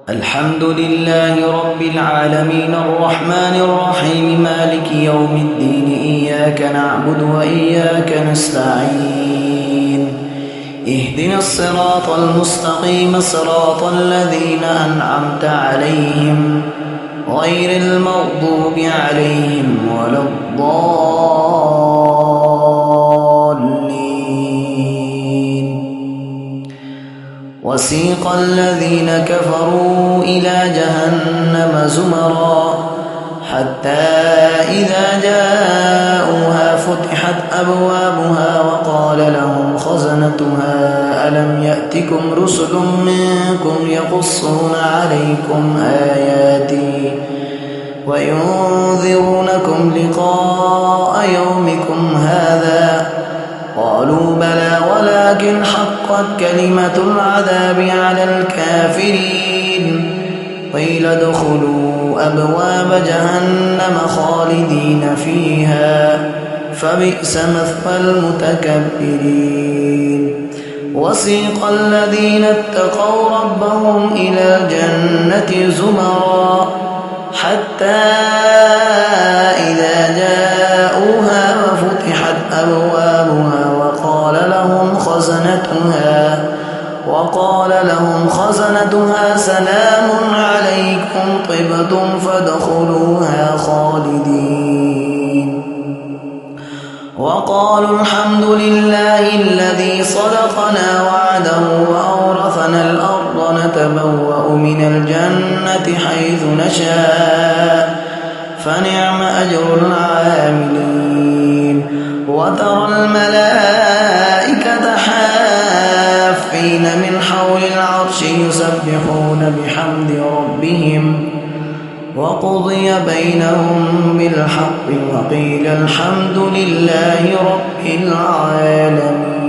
الحمد لله رب العالمين الرحمن الرحيم مالك يوم الدين إياك نعبد وإياك نستعين اهدنا الصراط المستقيم صراط الذين أنعمت عليهم غير المغضوب عليهم ولا الضالين. وسيق الذين كفروا إلى جهنم زمرا حتى إذا جاءوها فتحت أبوابها وقال لهم خزنتها ألم يأتكم رسل منكم يقصون عليكم آياتي وينذرونكم لقاء يومكم هذا قالوا بلى ولكن حقت كلمة العذاب على الكافرين قيل ادخلوا أبواب جهنم خالدين فيها فبئس مثوى المتكبرين. وسيق الذين اتقوا ربهم إلى الجنة زمرا حتى إذا جاءوها وفتحت أبوابها وقال لهم خزنتها سلام عليكم طبتم فادخلوها خالدين. وقالوا الحمد لله الذي صدقنا وعده وأورثنا الأرض نتبوأ من الجنة حيث نشاء فنعم أجر العاملين. وترى الملائكة حافين من حول العرش يسبحون بحمد ربهم وقضي بينهم بالحق وقيل الحمد لله رب العالمين.